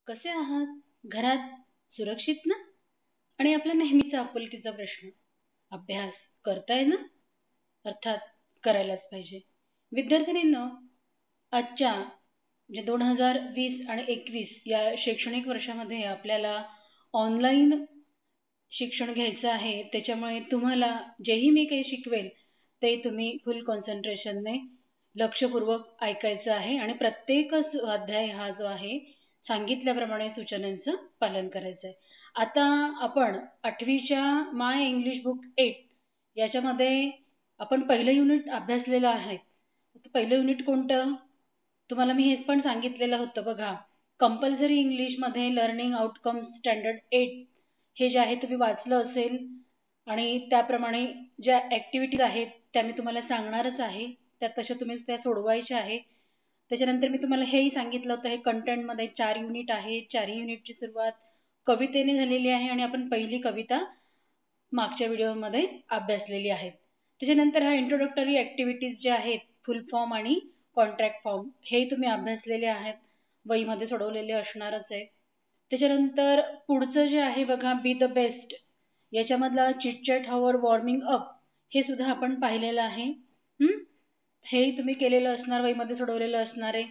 कसे आहात? घरात सुरक्षित ना? आणि आपला नेहमीचा आपुलकीचा प्रश्न, अभ्यास करताय ना? अर्थात करायलाच पाहिजे. विद्यार्थिनींनो, आजच्या म्हणजे 2020 आणि 21 या शैक्षणिक वर्षामध्ये आपल्याला ऑनलाईन शिक्षण घ्यायचं आहे. त्याच्यामुळे तुम्हाला जेही मी काही शिकवेल ते तुम्ही फुल कॉन्सन्ट्रेशनने लक्षपूर्वक ऐकायचं आहे आणि प्रत्येकच अध्याय हा जो आहे सांगितल्याप्रमाणे सूचनांचं पालन करायचं आहे. आता आपण 8वीच्या माय इंग्लिश बुक 8 याच्यामध्ये आपण पहिलं युनिट अभ्यासलेलं आहे. पहिलं युनिट कोणतं? तुम्हाला मी हे पण सांगितलेलं होतं बघा. कंपल्सरी इंग्लिशमध्ये लर्निंग आउटकम स्टँडर्ड 8 हे जे आहे तुम्ही वाचलं असेल आणि त्याप्रमाणे ज्या ऍक्टिव्हिटीज आहेत त्या मी तुम्हाला सांगणारच आहे. त्या तशा तुम्ही त्या सोडवायच्या आहे. त्याच्यानंतर मी तुम्हाला हेही सांगितलं होतं, हे कंटेंटमध्ये 4 युनिट आहे. 4ही युनिटची सुरुवात कवितेने झालेली आहे आणि आपण पहिली कविता मागच्या व्हिडिओमध्ये अभ्यासलेली आहे. त्याच्यानंतर हा इंट्रोडक्टरी ऍक्टिव्हिटीज जे आहेत फुल फॉर्म आणि कॉन्ट्रॅक्ट फॉर्म हे तुम्ही अभ्यासलेले आहेत, वहीमध्ये सोडवलेले असणारच आहे. त्याच्यानंतर पुढचं जे आहे बघा, बी द बेस्ट, याच्यामधला चिटचॅट हवर वॉर्मिंग अप हे सुद्धा आपण पाहिलेलं आहे. हे तुम्ही केलेलं असणार, वहीमध्ये सोडवलेलं असणार आहे.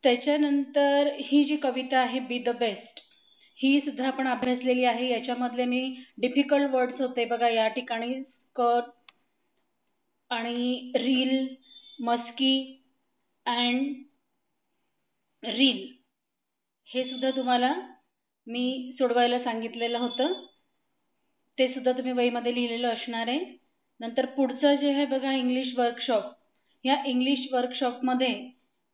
त्याच्यानंतर ही जी कविता आहे बी द बेस्ट ही सुद्धा आपण अभ्यासलेली आहे. याच्यामधले मी डिफिकल्ट वर्ड्स होते बघा, या ठिकाणी स्कर्ट आणि रील, मस्की अँड रील हे सुद्धा तुम्हाला मी सोडवायला सांगितलेलं होतं. ते सुद्धा तुम्ही वहीमध्ये लिहिलेलं असणार आहे. नंतर पुढचं जे आहे बघा, इंग्लिश वर्कशॉप. या इंग्लिश वर्कशॉपमध्ये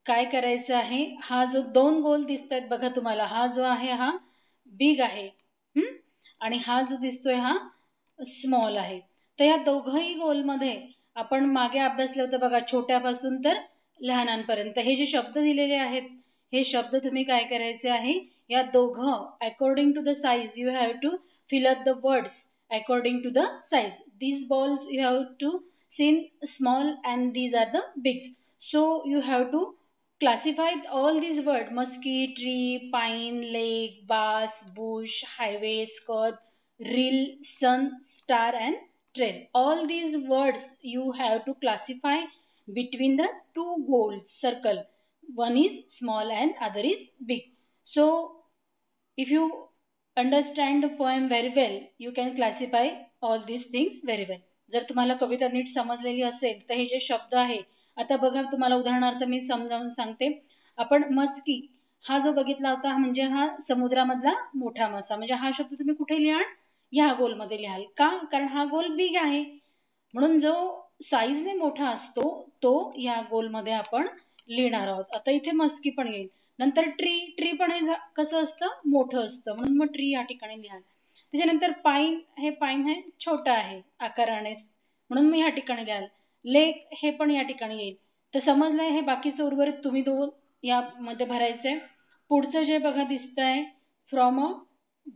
काय करायचं आहे, हा जो 2 गोल दिसत आहेत बघा तुम्हाला, हा जो आहे हा बिग आहे आणि हा जो दिसतोय हा स्मॉल आहे. तर या दोघही गोलमध्ये आपण मागे अभ्यासलं होतं बघा, छोट्यापासून तर लहानांपर्यंत. हे जे शब्द दिलेले आहेत हे शब्द तुम्ही काय करायचे आहे, या दोघं according to the size you have to fill up the words according to the size. These balls you have to see small and these are the bigs. So you have to classify all these words: musky, tree, pine, lake, bass, bush, highway, skirt, reel, sun, star and trail. All these words you have to classify between the two goals circle. One is small and other is big. So if you understand the poem very well, you can classify all these things very well. जर तुम्हाला कविता नीट समजलेली असेल तर हे जे शब्द आहे, आता बघा तुम्हाला उदाहरणार्थ मी समजावून सांगते. आपण मस्की हा जो बघितला होता म्हणजे हा समुद्रामधला मोठा मासा, म्हणजे हा शब्द तुम्ही कुठे लिहाल, या गोलमध्ये लिहाल. का? कारण हा गोल बिग आहे, म्हणून जो साईजने मोठा असतो तो या गोलमध्ये आपण लिहिणार आहोत. आता इथे मस्की पण येईल. नंतर ट्री, ट्री पण हे कसं असतं, मोठं असतं, म्हणून मग ट्री या ठिकाणी लिहाल. त्याच्यानंतर पाईन, हे पाईन हे छोटं आहे आकाराने, म्हणून मी या ठिकाणी लिहाल. लेक हे पण या ठिकाणी येईल. तर समजलंय, हे बाकीचं उर्वरित तुम्ही दोन यामध्ये भरायचंय. पुढचं जे बघा दिसतंय, from a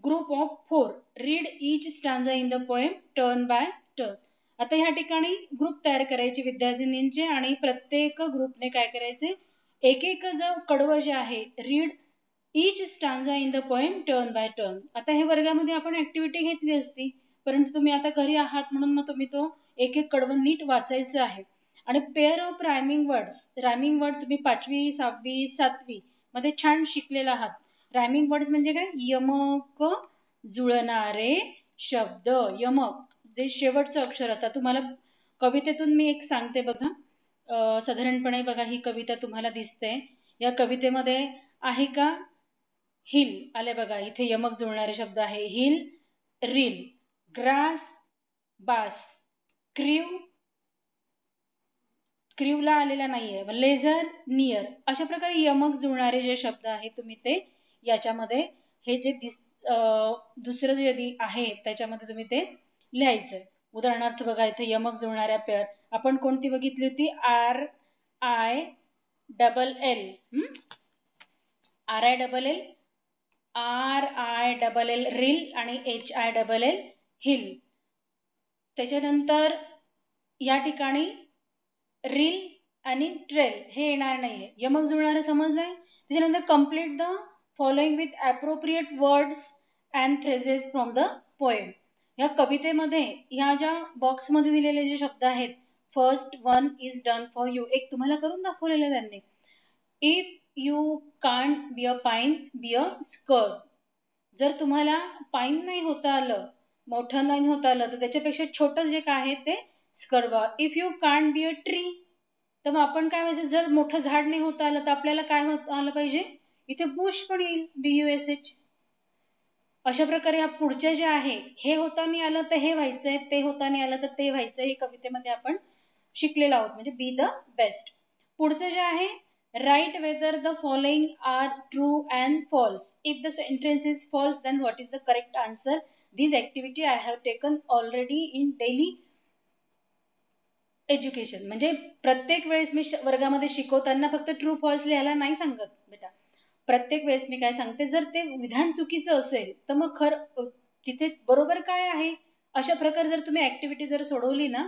group of 4 read each stanza in the poem turn by turn. आता ह्या ठिकाणी ग्रुप तयार करायचे विद्यार्थिनींचे आणि प्रत्येक ग्रुपने काय करायचे, एक एक जो कडवं जे आहे, read each stanza in the poem turn by turn. आता हे वर्गामध्ये आपण ऍक्टिव्हिटी घेतली असती, परंतु तुम्ही आता घरी आहात म्हणून मग तुम्ही तो एक एक कडवं नीट वाचायचं आहे. आणि pair of rhyming words, rhyming word तुम्ही 5वी 6वी 7वी मध्ये छान शिकलेला आहात. रायमिंग वर्ड्स म्हणजे काय, यमक जुळणारे शब्द. यमक जे शेवटचं अक्षर. आता तुम्हाला कवितेतून मी एक सांगते बघा, साधारणपणे बघा ही कविता तुम्हाला दिसते. या कवितेमध्ये आहे का, हिल आले बघा, इथे यमक जुळणारे शब्द आहे. हिल, रील, ग्रास, बास, क्रीव, क्रीवला आलेला नाहीये, लेझर, नियर. अशा प्रकारे यमक जुळणारे जे शब्द आहेत तुम्ही ते याच्यामध्ये हे जे दुसरं जे आहे त्याच्यामध्ये तुम्ही ते लिहायचंय. उदाहरणार्थ बघा, इथे यमक जुळणाऱ्या पेअर आपण कोणती बघितली होती, R I double L, R I double L, R I double L rill आणि H I double L hill. त्याच्यानंतर या ठिकाणी रील आणि ट्रेल हे येणार नाहीये, यमक जुळणारे समजलंय. त्याच्यानंतर complete the following with appropriate words and phrases from the poem. या कवितेमध्ये ह्या ज्या बॉक्समध्ये दिलेले जे शब्द आहेत, first one is done for you, एक तुम्हाला करून दाखवलेलं त्यांनी. If you can't be a pine, be a scared. जर तुम्हाला पाईन नाही होता आलं, मोठं नाही होता आलं, तर त्याच्यापेक्षा छोटं जे काय आहे ते scared. If you can't be a tree, तर मग आपण काय म्हणजे जर मोठं झाड नाही होता आलं तर आपल्याला काय होत आलं पाहिजे, इथे बुश पण येईल, BUSH. अशा प्रकारे या पुढचे जे आहे, हे होता नाही आलं तर हे व्हायचंय, ते होता नाही आलं तर ते व्हायचंय, हे कवितेमध्ये आपण शिकलेलो आहोत, म्हणजे बी द बेस्ट. पुढचं जे आहे, write whether the following are true and false. If the sentence is false then what is the correct answer. This activity I have taken already in daily education. म्हणजे प्रत्येक वेळेस मी वर्गामध्ये शिकवताना फक्त ट्रू फॉल्स लिहायला नाही सांगत बेटा. प्रत्येक वेळेस मी काय सांगते, जर ते विधान चुकीचं असेल तर मग तिथे बरोबर काय आहे, अशा प्रकारे जर तुम्ही ऍक्टिव्हिटी जर सोडवली ना,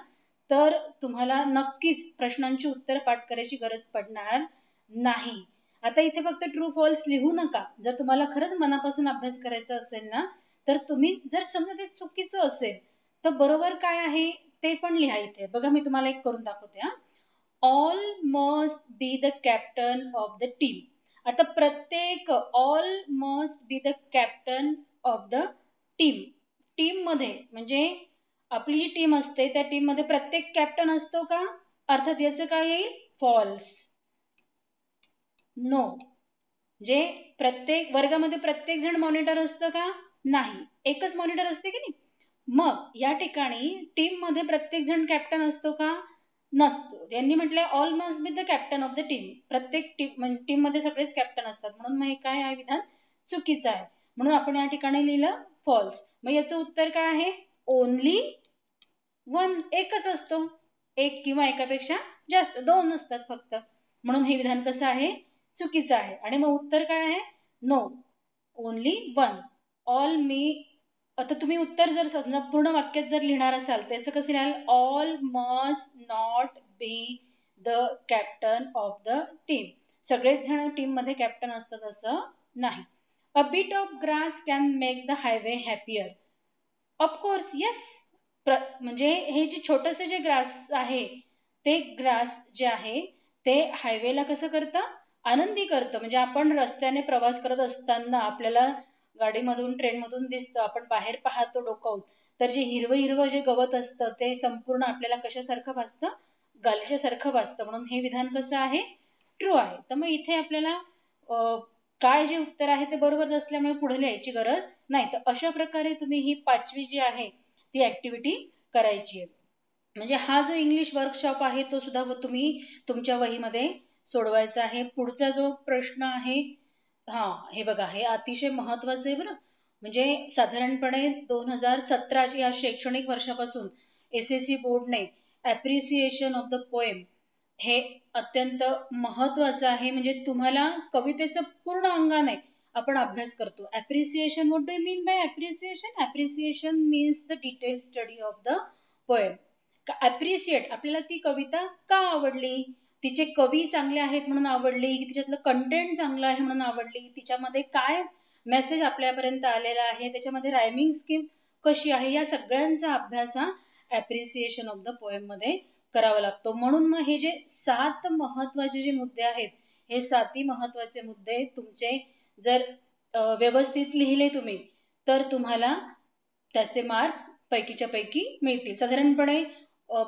तर तुम्हाला नक्कीच प्रश्नांची उत्तर पाठ करायची गरज पडणार नाही. आता इथे फक्त ट्रू फॉल्स लिहू नका. जर तुम्हाला खरंच मनापासून अभ्यास करायचा असेल ना, तर तुम्ही जर समजा ते चुकीचं असेल तर बरोबर काय आहे ते पण लिहा इथे. बघा मी तुम्हाला एक करून दाखवते हा. All must be the captain of the team. आता प्रत्येक, all must be the captain of the team. Team मध्ये म्हणजे आपली जी टीम असते त्या टीम मध्ये प्रत्येक कॅप्टन असतो का, अर्थात याचं काय येईल, फॉल्स. नो. जे प्रत्येक वर्गामध्ये प्रत्येक जण मॉनिटर असतं का, नाही, एकच मॉनिटर असते की नाही. मग या ठिकाणी टीम मध्ये प्रत्येक जण कॅप्टन असतो का, नसतो. यांनी म्हटलंय all must be the captain of the team. प्रत्येक टीम मध्ये सगळेच कॅप्टन असतात, म्हणून मग हे काय आहे, विधान चुकीचं आहे. म्हणून आपण या ठिकाणी लिहिलं फॉल्स. मग याचं उत्तर काय आहे, ओनली वन. एकच असतो, एक किंवा एकापेक्षा जास्त, दोन असतात फक्त. म्हणून हे विधान कसं आहे, चुकीचं आहे. आणि मग उत्तर काय आहे, नो, ओनली वन. ऑल मी, आता तुम्ही उत्तर जर समजा पूर्ण वाक्यात जर लिहिणार असाल त्याचं कसं लिहाल, all must not be the captain of the team. सगळेच जण टीम मध्ये कॅप्टन असतात असं नाही. A bit of grass can make the highway happier. Of course yes. म्हणजे हे जे छोटंसं जे ग्रास आहे, ते ग्रास जे आहे ते हायवेला कसं करतं, आनंदी करतं. म्हणजे आपण रस्त्याने प्रवास करत असताना आपल्याला गाडीमधून ट्रेनमधून दिसतं, आपण बाहेर पाहतो डोकावून, तर जे हिरवं हिरवं जे गवत असतं ते संपूर्ण आपल्याला कशासारखं भासतं, गालिच्यासारखं भासतं. म्हणून हे विधान कसं आहे, ट्रू आहे. तर मग इथे आपल्याला काय जे उत्तर आहे ते बरोबर असल्यामुळे पुढे लिहायची गरज नाही. तर अशा प्रकारे तुम्ही ही 5वी जी आहे ती ऍक्टिव्हिटी करायची आहे. म्हणजे हा जो इंग्लिश वर्कशॉप आहे तो सुद्धा तुम्ही तुमच्या वहीमध्ये सोडवायचा आहे. पुढचा जो प्रश्न आहे, हा हे बघा, हे अतिशय महत्वाचं आहे बरं. म्हणजे साधारणपणे 2017 या शैक्षणिक वर्षापासून SSC बोर्डने ऍप्रिसिएशन ऑफ द पोएम हे अत्यंत महत्वाचं आहे. म्हणजे तुम्हाला कवितेचं पूर्ण अंगाने आपण अभ्यास करतो. Appreciation, what do you mean by appreciation? Appreciation means the detail study of the poem. Appreciate, आपल्याला ती कविता का आवडली, तिचे कवी चांगले आहेत म्हणून आवडली, तिच्यातलं कंटेंट चांगलं आहे म्हणून आवडली, तिच्यामध्ये काय मेसेज आपल्यापर्यंत आलेला आहे, त्याच्यामध्ये रायमिंग स्कीम कशी आहे, या सगळ्यांचा अभ्यास हा ऍप्रिसिएशन ऑफ द पोएम मध्ये करावा लागतो. म्हणून मग हे जे 7 महत्वाचे जे मुद्दे आहेत, हे 7ही महत्वाचे मुद्दे तुमचे जर व्यवस्थित लिहिले तुम्ही तर तुम्हाला त्याचे मार्क्स पैकीच्या पैकी मिळतील. साधारणपणे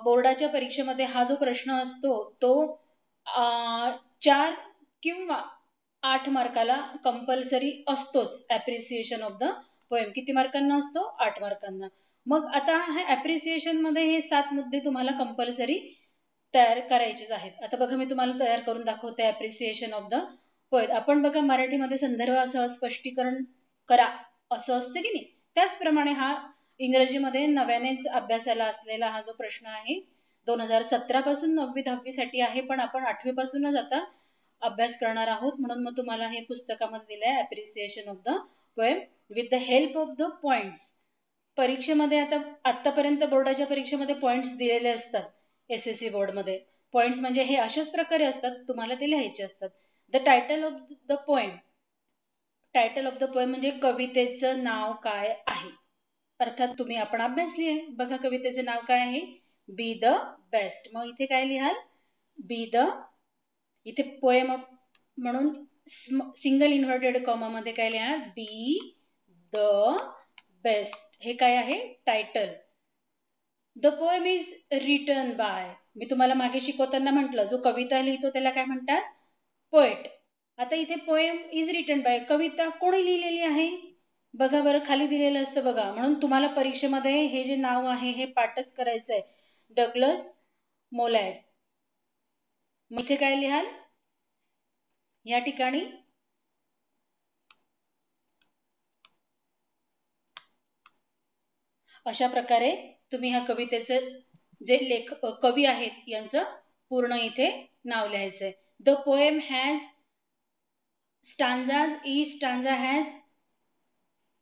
बोर्डाच्या परीक्षेमध्ये हा जो प्रश्न असतो तो 4 किंवा 8 मार्काला कंपल्सरी असतोच. ऍप्रिसिएशन ऑफ द पोएम किती मार्कांना असतो, 8 मार्कांना. मग आता हा ऍप्रिसिएशन मध्ये हे 7 मुद्दे तुम्हाला कंपल्सरी तयार करायचेच आहेत. आता बघा मी तुम्हाला तयार करून दाखवते ऍप्रिसिएशन ऑफ द पोएम. आपण बघा मराठीमध्ये संदर्भासह स्पष्टीकरण करा असं असतं की नाही, त्याचप्रमाणे हा इंग्रजीमध्ये नव्यानेच अभ्यासाला असलेला हा जो प्रश्न आहे 2017 पासून 9वी 10वी साठी आहे, पण आपण 8वी पासूनच आता अभ्यास करणार आहोत. म्हणून मग तुम्हाला हे पुस्तकामध्ये दिलंय appreciation of the poem with the help of the points. परीक्षेमध्ये आता आतापर्यंत बोर्डाच्या परीक्षेमध्ये पॉइंट्स दिलेले असतात. SSC बोर्डमध्ये पॉइंट्स म्हणजे हे अशाच प्रकारे असतात, तुम्हाला ते लिहायचे असतात. The title of the poem. Title of the poem म्हणजे कवितेचं नाव काय आहे. अर्थात आपण अभ्यासली आहे. बघा कवितेचे नाव काय आहे, बी द बेस्ट. मग इथे काय लिहाल, बी द, इथे पोएम म्हणून सिंगल इन्व्हर्टेड कॉमा मध्ये काय लिहाल, बी द बेस्ट. हे काय आहे, title. The poem is written by, मी तुम्हाला मागे शिकवताना म्हटलं जो कविता लिहितो त्याला काय म्हणतात, पोएट. आता इथे पोएम इज रिटन बाय, कविता कोणी लिहिलेली आहे, बघा बरं खाली दिलेलं असतं बघा. म्हणून तुम्हाला परीक्षेमध्ये हे जे नाव आहे हे पाठच करायचं आहे, डग्लस मोलॅड. मग इथे काय लिहाल, या ठिकाणी अशा प्रकारे तुम्ही ह्या कवितेचे जे कवी आहेत यांचं पूर्ण इथे नाव लिहायचंय. The poem has stanzas, each stanza has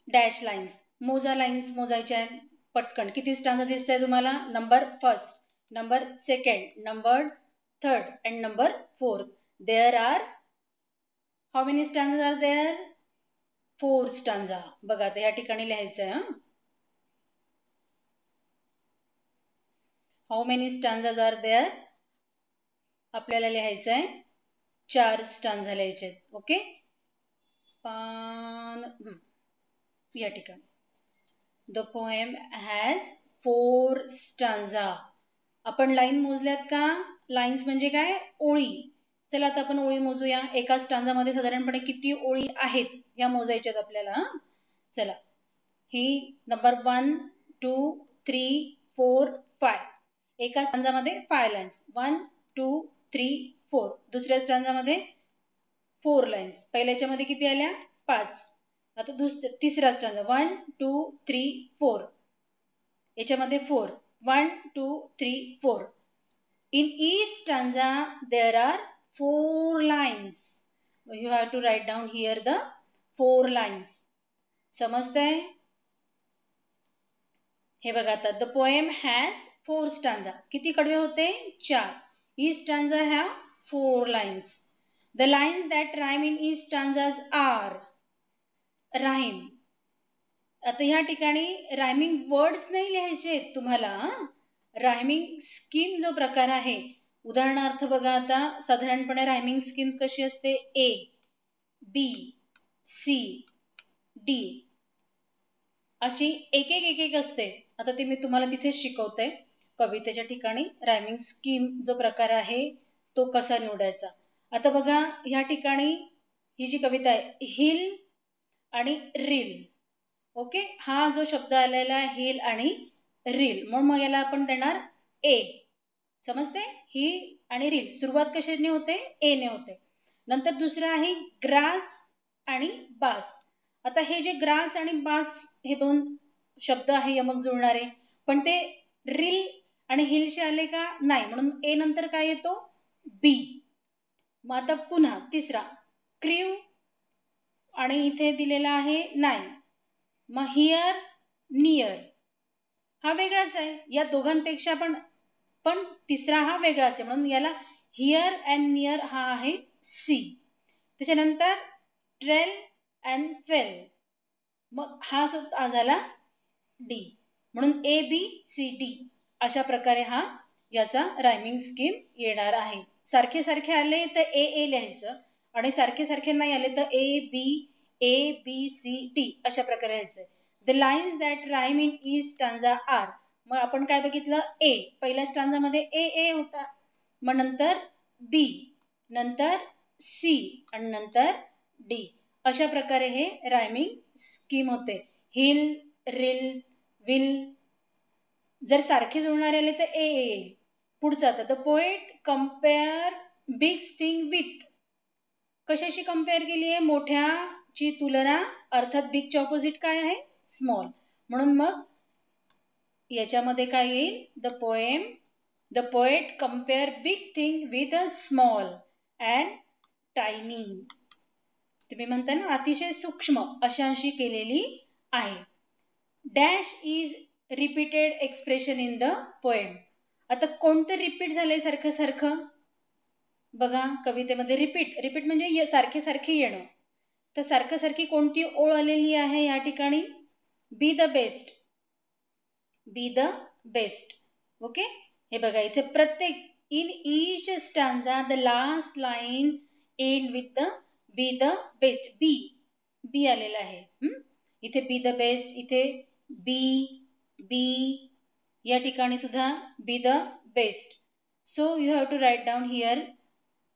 dash lines. मोजा लाईन्स मोजायच्या पटकन. किती स्टांजा दिसतंय तुम्हाला, number first, number second, number third and number fourth. There are how many stanzas are there, 4 stanza. बघा आता या ठिकाणी लिहायचंय. How many stanzas are there, आपल्याला लिहायचं आहे 4 स्टांजा लिहायचे. ओके, या ठिकाणी द पोएम हॅज 4 स्टांजा. आपण लाईन मोजल्यात का, लाईन्स म्हणजे काय, ओळी. चला आता आपण ओळी मोजूया. एका स्टांजा मध्ये साधारणपणे किती ओळी आहेत या मोजायच्यात आपल्याला. चला, ही नंबर 1 2 3 4 5. एका स्टांजा मध्ये 5 लाईन्स, 1 2 3 4. दुसऱ्या स्टांजा मध्ये 4 लाईन्स. पहिल्याच्या मध्ये किती आल्या, 5. आता तिसरा स्टांजा 1 2 3 4, याच्यामध्ये 4, 1 2 3 4. In each stanza there are 4 lines. You have to write down here the 4 lines. समजतंय? हे बघा आता, the poem has 4 stanza. किती कडवे होते, 4. Each stanza have 4 lines. The lines that rhyme in each stanzas are rhyme. आता ह्या ठिकाणी rhyming words नाही लिहायचे तुम्हाला. रायमिंग स्कीम जो प्रकार आहे, उदाहरणार्थ बघा आता साधारणपणे रायमिंग स्कीम्स कशी असते, ए बी सी डी अशी एक एक असते. आता ते मी तुम्हाला तिथेच शिकवते. कवितेच्या ठिकाणी रायमिंग स्कीम जो प्रकार आहे तो कसा निवडायचा. आता बघा ह्या ठिकाणी ही जी कविता आहे, हिल आणि रील. ओके, हा जो शब्द आलेला आहे हिल आणि रील, म्हणून मग याला आपण देणार ए. समजते, ही आणि रील सुरुवात कशाने होते, ए ने होते. नंतर दुसरं आहे ग्रास आणि बास. आता हे जे ग्रास आणि बास हे 2 शब्द आहे यमक जुळणारे, पण ते रील आणि हिलशी आले का नाही, म्हणून ए नंतर काय येतो, बी. मग आता पुन्हा तिसरा क्रीव आणि इथे दिलेला आहे नाही. मग हिअर नियर हा वेगळाच आहे, या दोघांपेक्षा पण तिसरा हा वेगळाच आहे, म्हणून याला हिअर अँड नियर हा आहे सी. त्याच्यानंतर ट्रेल अँड फेल, मग हा सुद्धा झाला डी. म्हणून ए बी सी डी अशा प्रकारे हा याचा रायमिंग स्कीम येणार आहे. सारखे सारखे आले तर ए ए लिहायचं, आणि सारखे सारखे नाही आले तर ए बी सी डी अशा प्रकारे लिहायचं. The lines that rhyme in each stanza are. मग आपण काय बघितलं, ए पहिल्या स्टांजा मध्ये ए ए होता, मग नंतर बी, नंतर सी आणि नंतर डी. अशा प्रकारे हे रायमिंग स्कीम होते. हिल रिल विल जर सारखे जुळणारे आले तर ए येईल. पुढचा आता, the poet compare big thing with. कशाशी कम्पेअर केली आहे, मोठ्याची तुलना, अर्थात बिगच्या ऑपोजिट काय आहे, स्मॉल. म्हणून मग याच्यामध्ये काय येईल, the poet compare big thing with a small and tiny. तुम्ही म्हणता ना अतिशय सूक्ष्म अशांशी केलेली आहे. Dash is repeated expression in the poem. आता कोणतं रिपीट झालंय सारखं सारखं, बघा कवितेमध्ये रिपीट म्हणजे सारखे सारखे येणं. तर सारखी कोणती ओळ आलेली आहे या ठिकाणी? Be the best, be the best. Okay, हे बघा इथे प्रत्येक in each stanza the last line end with the be the best. Be be आलेला आहे. इथे बी द बेस्ट, इथे बी बी, या ठिकाणी सुद्धा be the best. So you have to write down here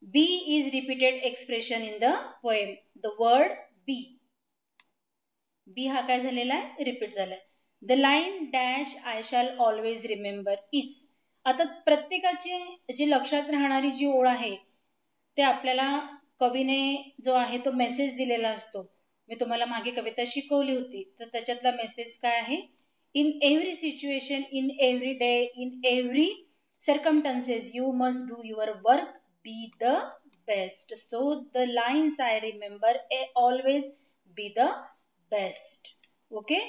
be is repeated expression in the poem. The word be, be हा काय झालेला आहे? रिपीट झालाय. The line dash I shall always remember is. आता प्रत्येकाची जी लक्षात राहणारी जी ओळ आहे ते आपल्याला कवीने जो आहे तो मेसेज दिलेला असतो. मी तुम्हाला मागे कविता शिकवली होती, तर त्याच्यातला मेसेज काय आहे? In every situation, in every day, in every circumstances you must do your work, be the best. So the lines I remember always be the best. Okay,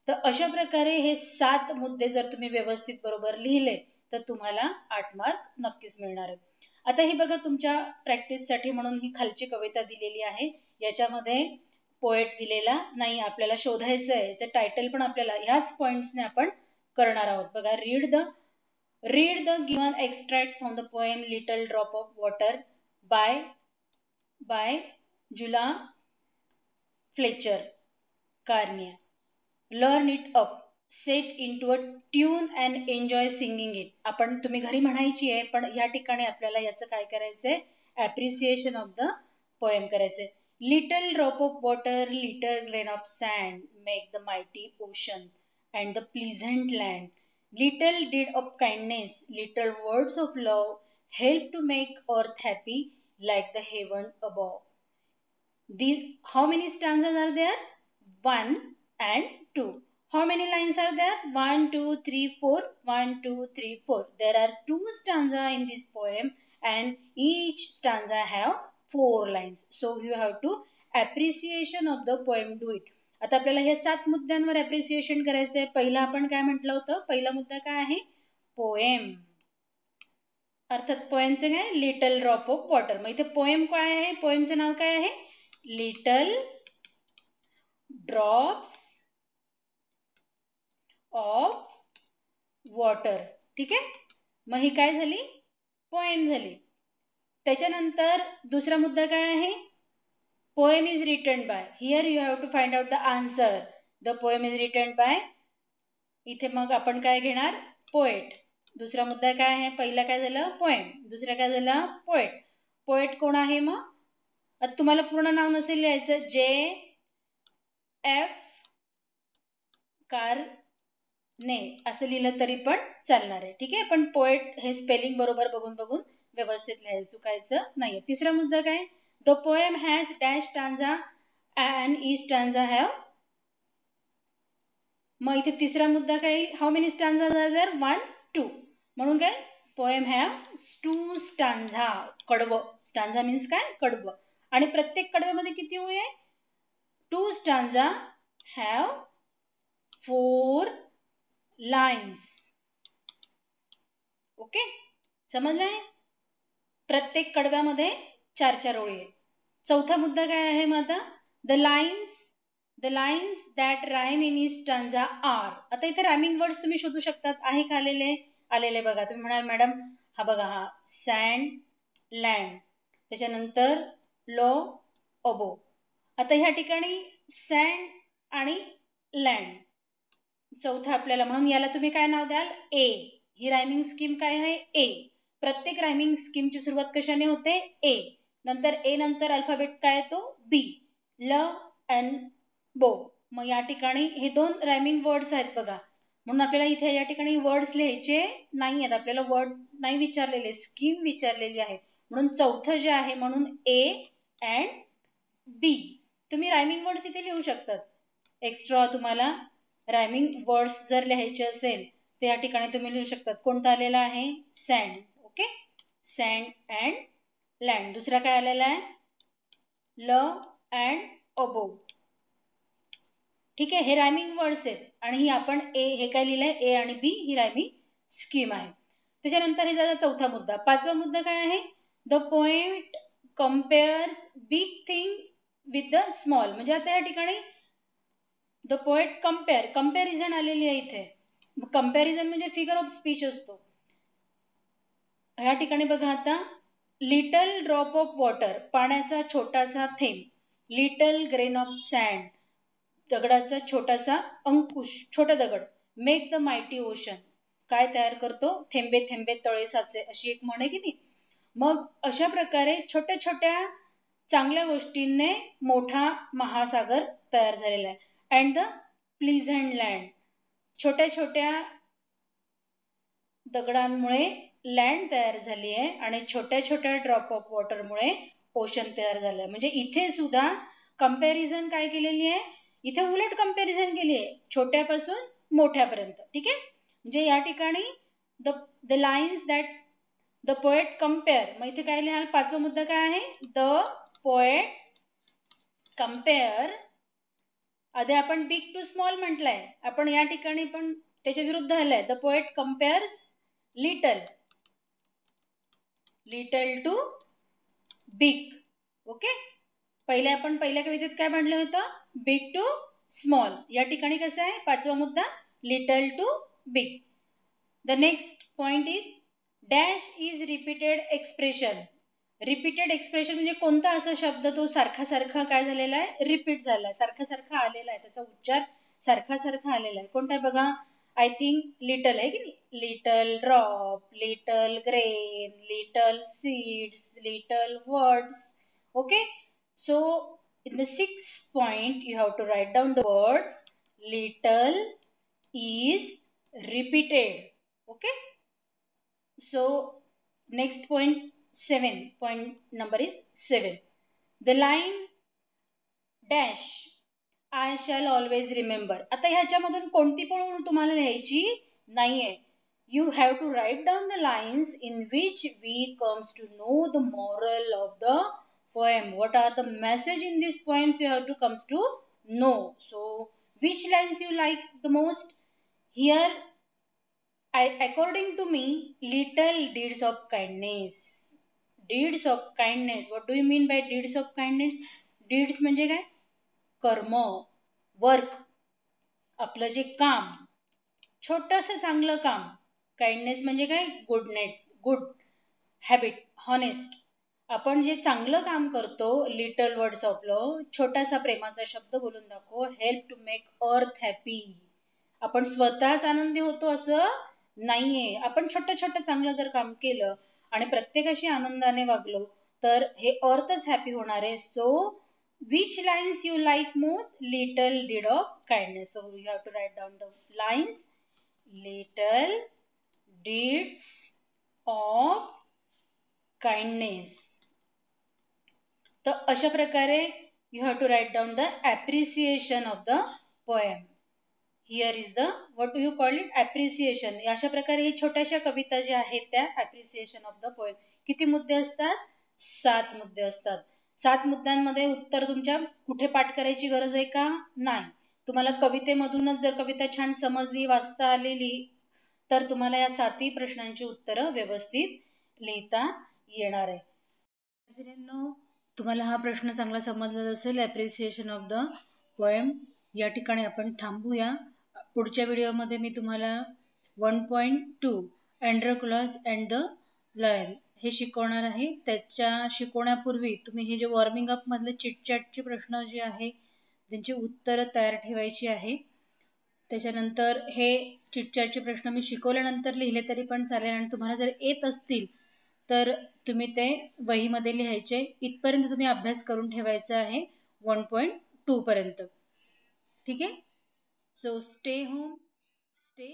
तर अशा प्रकारे हे 7 मुद्दे जर तुम्ही व्यवस्थित बरोबर लिहिले तर तुम्हाला 8 मार्क नक्कीच मिळणार आहेत. आता हे बघा तुमच्या प्रॅक्टिससाठी म्हणून ही खालची कविता दिलेली आहे. याच्यामध्ये पोएट दिलेला नाही, आपल्याला शोधायचं आहे. याचं टायटल पण आपल्याला ह्याच पॉइंट्सने आपण करणार आहोत. बघा, Read the given extract from the poem Little Drop of Water by Julia Fletcher Carnier. Learn it up, set into a tune and enjoy singing it. आपण तुम्ही घरी म्हणायची आहे, पण या ठिकाणी आपल्याला याचं काय करायचंय? ॲप्रिसिएशन ऑफ द पोएम करायचंय. Little drop of water, little grain of sand, make the mighty ocean and the pleasant land. Little deed of kindness, little words of love, help to make earth happy like the heaven above. How many stanzas are there? 1 and 2. How many lines are there? 1, 2, 3, 4. 1, 2, 3, 4. There are 2 stanzas in this poem and each stanza have 4 lines. So you have to appreciation of the poem, do it. आता आपल्याला हे 7 मुद्द्यांवर appreciation करायचंय. पहिला आपण काय म्हटलं होतं? पहिला मुद्दा काय आहे? पोएम. अर्थात पोएमचे काय? Little drop of water. मग इथे पोएम काय आहे? पोएमचं नाव काय आहे? Little drops of water. ठीक आहे, मग ही काय झाली? पोएम झाली. त्याच्यानंतर दुसरा मुद्दा काय आहे? Poem is written by. Here you have to find out the answer. The poem is written by. इथे मग आपण काय घेणार? पोएट. दुसरा मुद्दा काय आहे? पहिला काय झालं? पोएम. दुसरा काय झालं? पोएट. पोएट कोण आहे मग? आता तुम्हाला पूर्ण नाव नसेल लिहायचं, J.F. कार्ने असं लिहिलं तरी पण चालणार आहे. ठीक आहे, पण पोएट हे स्पेलिंग बरोबर बघून व्यवस्थित लिहायचं, चुकायचं नाही. तिसरा मुद्दा काय? The poem has dash stanza and each stanza have. मग इथे तिसरा मुद्दा काय? How many stanzas are there? 1, 2. म्हणून काय? Poem have 2 stanza. कडवं. Stanza means काय? कडवं. आणि प्रत्येक कडव्यामध्ये किती ओळी आहे? 2 stanza have 4 lines. ओके, समजलंय? प्रत्येक कडव्यामध्ये 4 ओळी आहेत. चौथा मुद्दा काय आहे मग आता? The lines that rhyme in each stanza are. आता इथे रायमिंग वर्ड्स तुम्ही शोधू शकतात. आहे का? आलेले बघा. तुम्ही म्हणाल मॅडम हा बघा, हा सँड, लँड, त्याच्यानंतर लो, ओबो. आता ह्या ठिकाणी सँड आणि लँड चौथा आपल्याला, म्हणून याला तुम्ही काय नाव द्याल? ए. ही रायमिंग स्कीम काय आहे? ए. प्रत्येक रायमिंग स्कीमची सुरुवात कशाने होते? ए. नंतर ए नंतर अल्फाबेट काय येतो? बी. ल एन बो. मग या ठिकाणी हे 2 रायमिंग वर्ड्स आहेत बघा. म्हणून आपल्याला इथे या ठिकाणी वर्ड्स लिहायचे नाही आहेत. आपल्याला वर्ड नाही विचारलेले, स्कीम विचारलेली आहे. म्हणून चौथं जे आहे, म्हणून ए अँड बी. तुम्ही रायमिंग वर्ड्स इथे लिहू शकतात. एक्स्ट्रा तुम्हाला रायमिंग वर्ड्स जर लिहायचे असेल तर या ठिकाणी तुम्ही लिहू शकतात. कोणता आलेला आहे? Sand. Okay, sand and land. दुसरा काय आलेला आहे? ल अँड ओबो. ठीक आहे, हे रायमिंग वर्ड्स आहेत. आणि ही आपण ए, हे काय लिहिलंय? ए आणि बी ही रायमिंग स्कीम आहे. त्याच्यानंतर हे झाला चौथा मुद्दा. पाचवा मुद्दा काय आहे? The poet compares big thing with the small. म्हणजे आता या ठिकाणी द पोएट कंपॅरिझन आलेली आहे इथे. कंपॅरिझन म्हणजे फिगर ऑफ स्पीच असतो. ह्या ठिकाणी बघा आता, लिटल ड्रॉप ऑफ वॉटर, पाण्याचा छोटासा थेंब. लिटल ग्रेन ऑफ सँड, दगडाचा छोटासा अंकुश, छोटा दगड. मेक द मायटी ओशन, काय तयार करतो, थेंबे थेंबे तळे साचे, अशी एक म्हण आहे की नाही. मग अशा प्रकारे छोट्या छोट्या चांगल्या गोष्टींनी मोठा महासागर तयार झालेला आहे. अँड द प्लीझंट लँड, छोट्या छोट्या दगडांमुळे लँड तयार झाली आहे आणि छोट्या छोट्या ड्रॉप ऑफ वॉटरमुळे ओशन तयार झालं आहे. म्हणजे इथे सुद्धा कंपॅरिझन काय केलेली आहे, इथे उलट कंपॅरिझन केली आहे, छोट्यापासून मोठ्यापर्यंत. ठीक आहे. म्हणजे या ठिकाणी the lines that the poet compare. मग इथे काय लिहाल, पाचवा मुद्दा काय आहे, द पोएट कंपेअर. आधी आपण बिग टू स्मॉल म्हटलंय, आपण या ठिकाणी पण त्याच्या विरुद्ध आलंय. The poet compares little to big. Okay. आपण पहिल्या कवितेत काय म्हटलं होतं, बिग टू स्मॉल. या ठिकाणी कसं आहे, पाचवा मुद्दा little to big. The next point is dash is repeated expression. Repeated expression म्हणजे कोणता असा शब्द तो सारखा सारखा काय झालेला आहे, रिपीट झालाय, सारखा सारखा आलेला आहे, त्याचा उच्चार सारखा सारखा आलेला आहे. कोणता आहे बघा, आय थिंक लिटल आहे की नाही. Little drop, little grain, little seeds, little words. Okay. So in the sixth point you have to write down the words little is repeated. Okay. So next point 7. Point number is 7. The line dash I shall always remember. आता ह्याच्यामधून कोणती पण ओळ तुम्हाला लिहायची नाहीये. You have to write down the lines in which we comes to know the moral of the poem. What are the message in these poems you have to comes to know. So which lines you like the most? Here according to me, little deeds of kindness. Deeds of kindness. What do you mean by deeds of kindness? Deeds म्हणजे काय, कर्म, work, आपलं जे काम, छोटंसं चांगलं काम. Kindness म्हणजे काय, गुडनेस, गुड हॅबिट, हॉनेस्ट. आपण जे चांगलं काम करतो, लिटल वर्ड्स ऑफ लव्ह, छोटासा प्रेमाचा शब्द बोलून दाखव. हेल्प टू मेक अर्थ हॅपी. आपण स्वतःच आनंदी होतो असं नाहीये. आपण छोटं छोटं चांगलं जर काम केलं आणि प्रत्येकाशी आनंदाने वागलो तर हे अर्थच हॅपी होणार आहे. So which lines you like most? Little deed of kindness. So you have to write down the lines. Little deeds of kindness. तर अशा प्रकारे you have to write down the appreciation of the poem. Here is the, what do you call it, appreciation. अशा प्रकारे ही छोट्याशा कविता ज्या आहेत त्या appreciation of the poem. किती मुद्दे असतात, 7 मुद्दे असतात. 7 मुद्द्यांमध्ये उत्तर तुमच्या कुठे पाठ करायची गरज आहे का, नाही. तुम्हाला कवितेमधूनच जर कविता छान समजली, वाचता आलेली, तर तुम्हाला या 7ही प्रश्नांची उत्तरं व्यवस्थित लिहिता येणार आहे. मित्रांनो, तुम्हाला हा प्रश्न चांगला समजला असेल, ॲप्रिसिएशन ऑफ द पोएम. या ठिकाणी आपण थांबूया. पुढच्या व्हिडिओमध्ये मी तुम्हाला 1.2 अँड्रोक्लॉज अँड द लॉयल हे शिकवणार आहे. त्याच्या शिकवण्यापूर्वी तुम्ही हे जे वॉर्मिंग अप मधले चिटचॅटचे प्रश्न जे आहे त्यांची उत्तरं तयार ठेवायची आहे. त्याच्यानंतर हे चिटचॅटचे प्रश्न मी शिकवल्यानंतर लिहिले तरी पण चालेल आणि तुम्हाला जर येत असतील तर तुम्ही ते वहीमध्ये लिहायचे. इथपर्यंत तुम्ही अभ्यास करून ठेवायचा आहे 1.2 पर्यंत. ठीक आहे. So stay home, stay